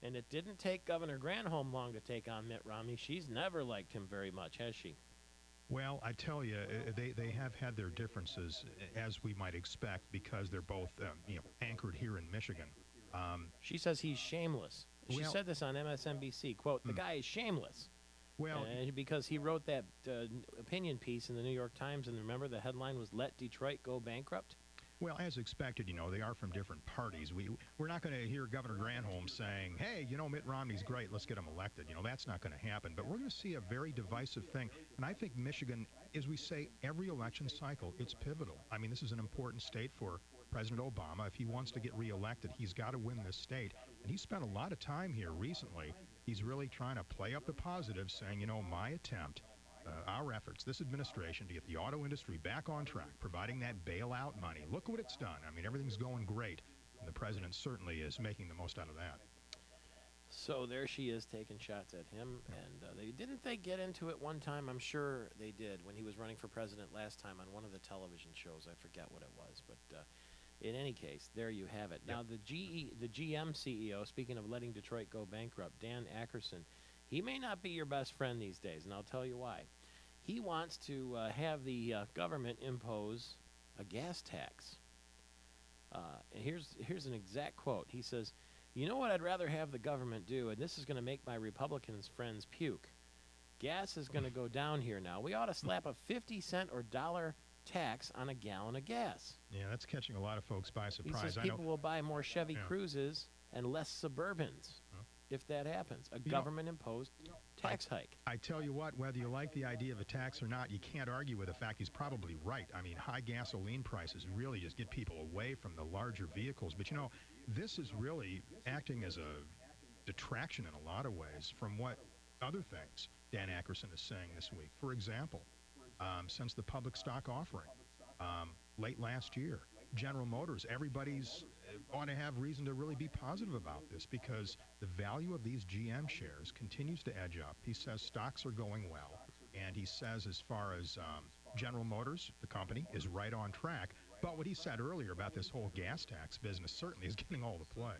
And it didn't take Governor Granholm long to take on Mitt Romney. She's never liked him very much, has she? Well, I tell you, they have had their differences, as we might expect, because they're both, anchored here in Michigan. Um, She says he's shameless. She well, said this on MSNBC. Quote, the mm, guy is shameless. well, And because he wrote that opinion piece in the New York Times, and remember the headline was "Let Detroit Go Bankrupt." Well, as expected, they are from different parties. We're not going to hear Governor Granholm saying, "Hey, Mitt Romney's great. Let's get him elected." That's not going to happen. But we're going to see a very divisive thing. And I think Michigan, as we say, every election cycle, it's pivotal. I mean, this is an important state for President Obama. If he wants to get reelected, he's got to win this state. And he spent a lot of time here recently. He's really trying to play up the positives, saying, my attempt, our efforts, this administration, to get the auto industry back on track, providing that bailout money. Look what it's done. I mean, everything's going great. And the president certainly is making the most out of that. So there she is taking shots at him. And didn't they get into it one time? I'm sure they did when he was running for president last time on one of the television shows. I forget what it was. But in any case, there you have it. Yep. Now, the GM CEO, speaking of letting Detroit go bankrupt, Dan Akerson, he may not be your best friend these days, and I'll tell you why. He wants to have the government impose a gas tax. And here's an exact quote. He says, "You know what I'd rather have the government do, and this is going to make my Republicans friends puke. Gas is going to go down here now. We ought to slap a 50-cent or dollar tax on a gallon of gas." Yeah, that's catching a lot of folks by He surprise. says people will buy more Chevy Yeah. Cruises and less Suburbans if that happens. A government-imposed tax hike. I tell you what, whether you like the idea of a tax or not, you can't argue with the fact he's probably right. I mean, high gasoline prices really just get people away from the larger vehicles. But, this is really acting as a detraction in a lot of ways from what other things Dan Akerson is saying this week. For example, since the public stock offering late last year, General Motors, everybody's ought to have reason to really be positive about this because the value of these GM shares continues to edge up. He says stocks are going well, and he says as far as General Motors, the company, is right on track. But what he said earlier about this whole gas tax business certainly is getting all the play.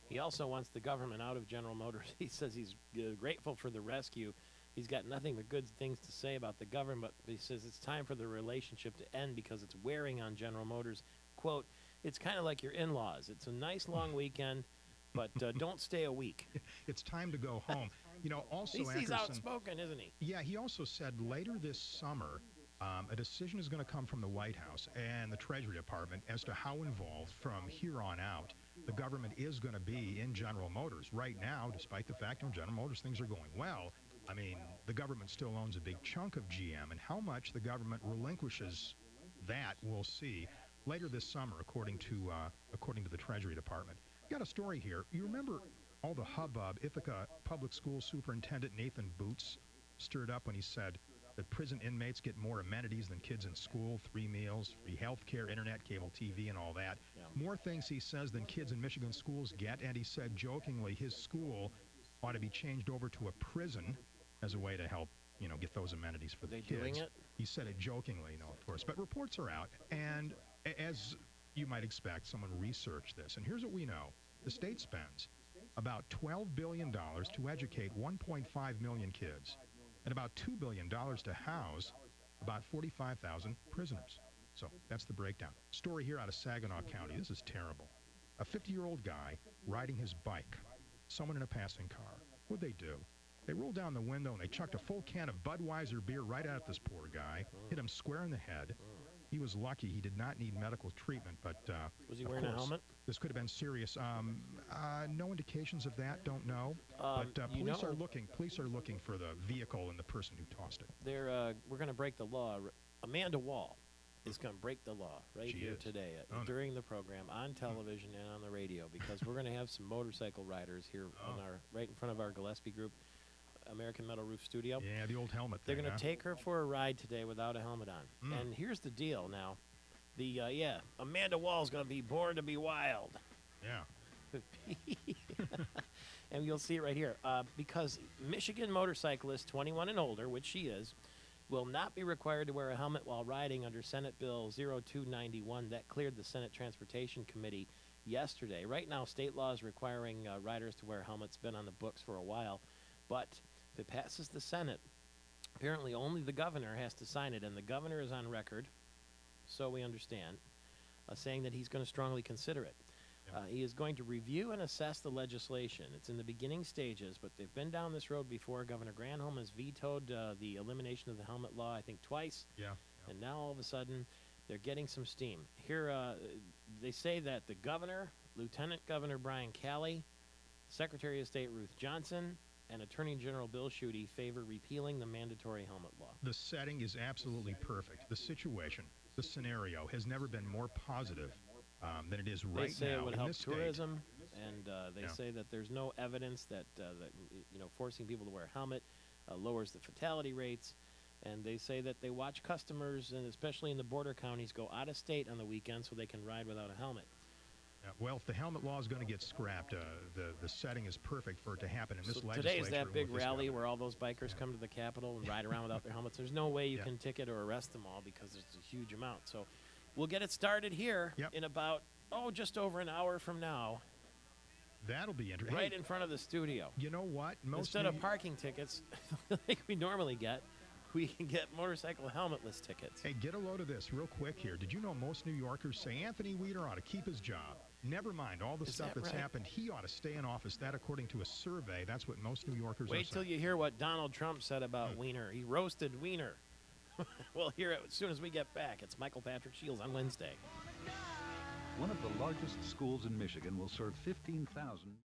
He also wants the government out of General Motors. He says he's grateful for the rescue. He's got nothing but good things to say about the government, but he says it's time for the relationship to end because it's wearing on General Motors. Quote, "It's kind of like your in-laws. It's a nice long weekend, but don't stay a week." It's time to go home. Also, He's Akerson, outspoken, isn't he? yeah, he also said later this summer, a decision is going to come from the White House and the Treasury Department as to how involved from here on out the government is going to be in General Motors. Right now, despite the fact General Motors things are going well, I mean, the government still owns a big chunk of GM, and how much the government relinquishes that we'll see later this summer, according to the Treasury Department. Got a story here. You remember all the hubbub Ithaca Public School Superintendent Nathan Boots stirred up when he said that prison inmates get more amenities than kids in school, 3 meals, free health care, internet, cable TV, and all that. Yeah. More things, he says, than kids in Michigan schools get, and he said jokingly his school ought to be changed over to a prison as a way to help, get those amenities for the They kids. doing it? He said it jokingly, of course. But reports are out, and as you might expect, someone researched this. And here's what we know. The state spends about $12 billion to educate 1.5 million kids and about $2 billion to house about 45,000 prisoners. So that's the breakdown. Story here out of Saginaw County. This is terrible. A 50-year-old guy riding his bike, someone in a passing car. What'd they do? They rolled down the window and they chucked a full can of Budweiser beer right at this poor guy, hit him square in the head. He was lucky he did not need medical treatment, but Was he of wearing a course, helmet? this could have been serious. No indications of that. Don't know. But police are looking. Police are looking for the vehicle and the person who tossed it. We're going to break the law. Amanda Wall is going to break the law right She here is. today Oh, no. during the program on television and on the radio because we're going to have some motorcycle riders here on right in front of our Gillespie Group American Metal Roof Studio. Yeah, the old helmet They're thing. going to take her for a ride today without a helmet on. And here's the deal now. Amanda Wall's going to be born to be wild. Yeah. And you'll see it right here. Because Michigan motorcyclists 21 and older, which she is, will not be required to wear a helmet while riding under Senate Bill 0291 that cleared the Senate Transportation Committee yesterday. Right now, state law is requiring riders to wear helmets. Been on the books for a while, but if it passes the Senate, apparently only the governor has to sign it, and the governor is on record, so we understand, saying that he's going to strongly consider it. He is going to review and assess the legislation. It's in the beginning stages, but they've been down this road before. Governor Granholm has vetoed the elimination of the helmet law, I think, twice. And now all of a sudden, they're getting some steam. Here, they say that the governor, Lieutenant Governor Brian Calley, Secretary of State Ruth Johnson, and Attorney General Bill Schuette favor repealing the mandatory helmet law. The setting is absolutely perfect. The situation, the scenario has never been more positive than it is right now. They say it would help tourism, state. and they say that there's no evidence that forcing people to wear a helmet lowers the fatality rates. And they say that they watch customers, and especially in the border counties, go out of state on the weekend so they can ride without a helmet. Well, if the helmet law is going to get scrapped, the setting is perfect for it to happen in this legislature. Today is that big rally where all those bikers come to the Capitol and ride around without their helmets. There's no way you can ticket or arrest them all because it's a huge amount. So we'll get it started here in about, just over an hour from now. That'll be interesting. Right in front of the studio. You know what? Instead of parking tickets like we normally get, we can get motorcycle helmetless tickets. Hey, get a load of this real quick here. Did you know most New Yorkers say Anthony Weiner ought to keep his job? Never mind all the stuff that's happened. He ought to stay in office. That, according to a survey, that's what most New Yorkers are saying. Wait till you hear what Donald Trump said about Weiner. He roasted Weiner. We'll hear it as soon as we get back. It's Michael Patrick Shields on Wednesday. One of the largest schools in Michigan will serve 15,000.